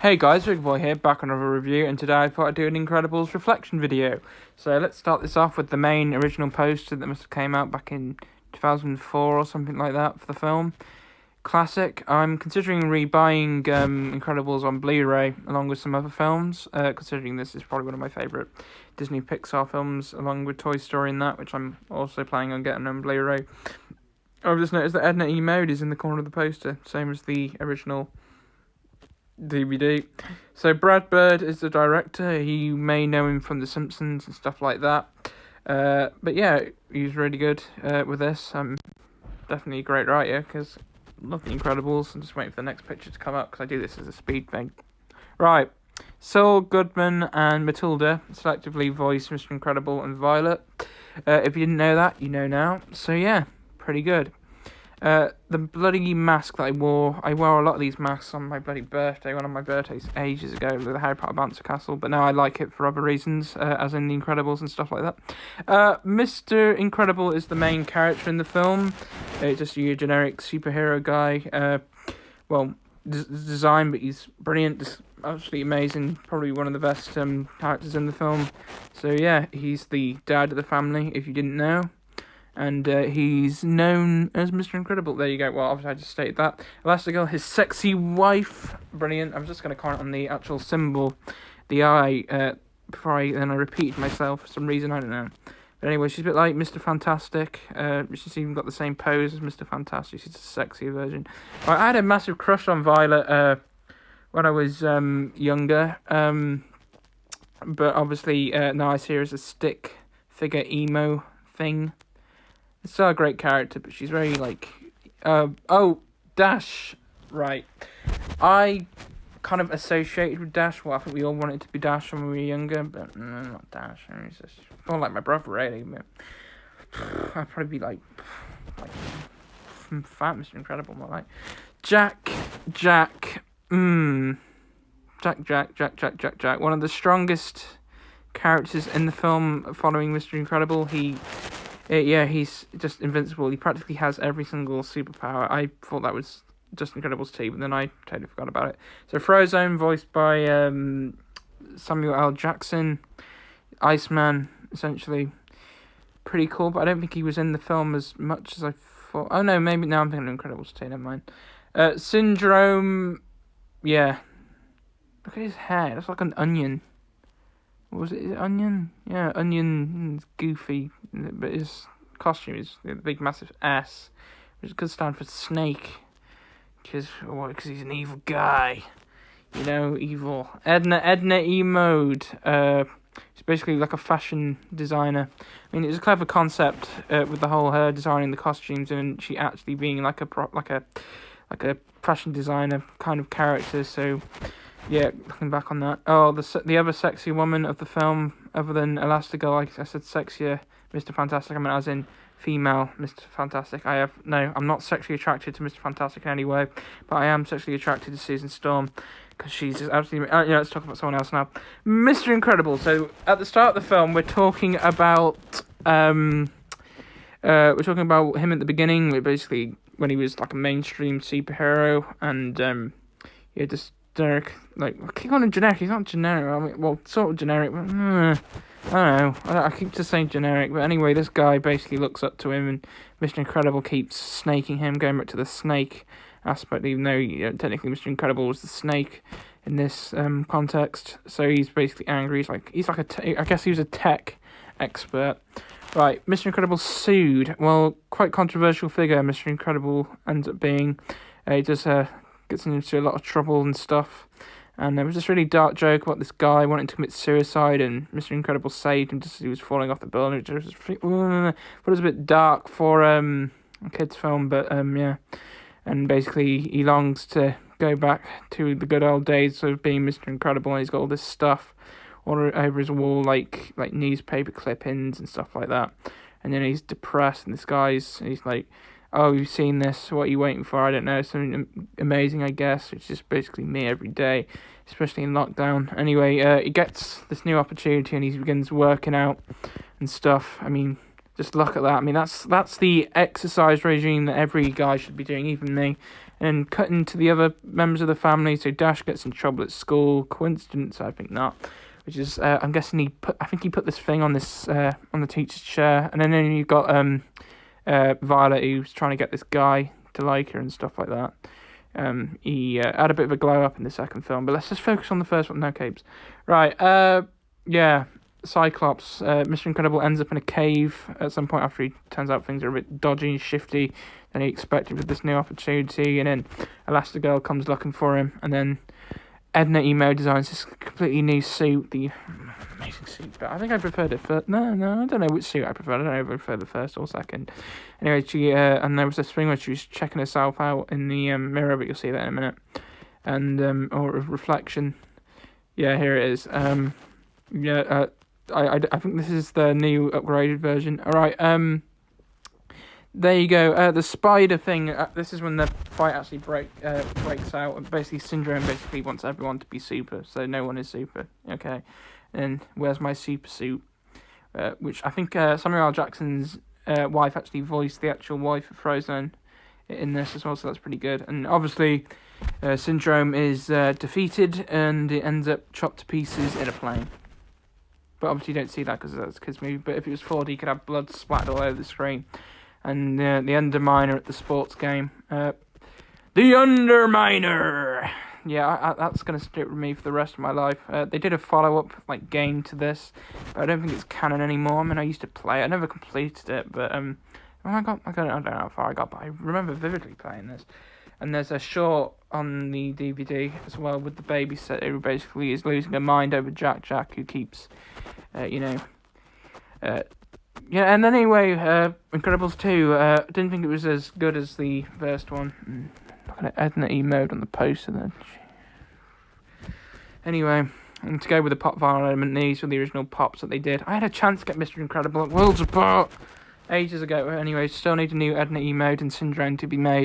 Hey guys, Figure-Boi here, back on another review, and today I thought I'd do an Incredibles reflection video. So let's start this off with the main original poster that must have came out back in 2004 or something like that for the film. Classic. I'm considering rebuying Incredibles on Blu-ray along with some other films, considering this is probably one of my favourite Disney Pixar films, along with Toy Story and that, which I'm also planning on getting on Blu-ray. I've just noticed that Edna E. Mode is in the corner of the poster, same as the original DVD. So Brad Bird is the director. You may know him from The Simpsons and stuff like that. But yeah, he's really good with this. Definitely a great writer because I love The Incredibles. I'm just waiting for the next picture to come up because I do this as a speed thing. Right. Saul Goodman and Matilda selectively voice Mr. Incredible and Violet. If you didn't know that, you know now. So yeah, pretty good. The bloody mask that I wore a lot of these masks on my bloody birthday, one of my birthdays ages ago, with the Harry Potter Bouncer Castle, but now I like it for other reasons, as in The Incredibles and stuff like that. Mr. Incredible is the main character in the film. It's just your generic superhero guy. Design, but he's brilliant, just absolutely amazing, probably one of the best characters in the film. So yeah, he's the dad of the family, if you didn't know. And he's known as Mr. Incredible. There you go. Well, obviously I just stated that. Elastigirl, his sexy wife. Brilliant. I'm just going to comment on the actual symbol, the eye, before I repeat myself for some reason. I don't know. But anyway, she's a bit like Mr. Fantastic. She's even got the same pose as Mr. Fantastic. She's a sexy version. I had a massive crush on Violet when I was younger. But obviously now I see her as a stick figure emo thing. It's still a great character, but she's very, Dash. Right. I kind of associated with Dash. Well, I think we all wanted to be Dash when we were younger, but no, not Dash. I mean, he's just more like my brother, really. But I'd probably be like fat Mr. Incredible, more like Jack. Jack. One of the strongest characters in the film following Mr. Incredible. He's just invincible. He practically has every single superpower. I thought that was just Incredibles 2, but then I totally forgot about it. So Frozone, voiced by Samuel L. Jackson. Iceman, essentially. Pretty cool, but I don't think he was in the film as much as I thought. Oh no, maybe now I'm thinking of Incredibles 2, never mind. Syndrome, yeah. Look at his hair, it's like an onion. What was it? Is it onion? Yeah, onion. It's goofy, but his costume is the big massive S, which could stand for snake, because he's an evil guy. You know, evil. Edna E. Mode. She's basically like a fashion designer. I mean, it was a clever concept with the whole her designing the costumes and she actually being like a fashion designer kind of character. So. Yeah, looking back on that. Oh, the other sexy woman of the film, other than Elastigirl, like I said, sexier Mr. Fantastic. I mean, as in female Mr. Fantastic. I'm not sexually attracted to Mr. Fantastic in any way, but I am sexually attracted to Susan Storm because she's just absolutely. Let's talk about someone else now. Mr. Incredible. So at the start of the film, we're talking about him at the beginning. Basically when he was like a mainstream superhero, and just. Generic, I keep calling him generic. He's not generic. I mean, well, sort of generic, but I don't know. I keep just saying generic, but anyway, this guy basically looks up to him, and Mr. Incredible keeps snaking him, going back to the snake aspect, even though technically Mr. Incredible was the snake in this context. So he's basically angry. I guess he was a tech expert. Right, Mr. Incredible sued. Well, quite controversial figure. Mr. Incredible ends up being. He just gets into a lot of trouble and stuff, and there was this really dark joke about this guy wanting to commit suicide, and Mr. Incredible saved him just as he was falling off the building. It was a bit dark for a kids' film, but yeah, and basically he longs to go back to the good old days of being Mr. Incredible, and he's got all this stuff all over his wall, like newspaper clippings and stuff like that, and then he's depressed, and he's like, oh, you've seen this, what are you waiting for? I don't know, something amazing, I guess. It's just basically me every day, especially in lockdown. Anyway, he gets this new opportunity and he begins working out and stuff. I mean, Just look at that. I mean, that's the exercise regime that every guy should be doing, even me. And then cutting to the other members of the family. So Dash gets in trouble at school. Coincidence? I think not. Which is, I'm guessing he put this thing on the teacher's chair. And then you've got Violet, who's trying to get this guy to like her and stuff like that. He had a bit of a glow up in the second film, but let's just focus on the first one. No capes. Right, yeah, Cyclops, Mr. Incredible ends up in a cave at some point after he turns out things are a bit dodgy and shifty than he expected with this new opportunity, and then Elastigirl comes looking for him, and then Edna Emo designs this completely new suit, the amazing suit, but I think I preferred it first. No, I don't know which suit I preferred. I don't know if I preferred the first or second. Anyway, she, and there was this thing where she was checking herself out in the mirror, but you'll see that in a minute. And, or a reflection. Yeah, here it is. I think this is the new upgraded version. Alright, there you go. The spider thing, this is when the fight actually breaks out. And basically, Syndrome basically wants everyone to be super, so no one is super. Okay. And where's my super suit? Which I think Samuel L. Jackson's wife actually voiced the actual wife of Frozone in this as well, so that's pretty good. And obviously, Syndrome is defeated, and it ends up chopped to pieces in a plane. But obviously you don't see that because that's a kids' movie. But if it was 4D, you could have blood splattered all over the screen. And the Underminer at the sports game. The Underminer! Yeah, that's going to stick with me for the rest of my life. They did a follow-up game to this, but I don't think it's canon anymore. I mean, I used to play it. I never completed it, but I don't know how far I got, but I remember vividly playing this. And there's a short on the DVD as well with the babysitter who basically is losing her mind over Jack, who keeps, yeah, and then anyway, Incredibles 2, didn't think it was as good as the first one. Looking at Edna E mode on the poster then. Anyway, and to go with the pop vinyl element, these were the original pops that they did. I had a chance to get Mr. Incredible at Worlds Apart ages ago. Anyway, still need a new Edna E mode and Syndrome to be made.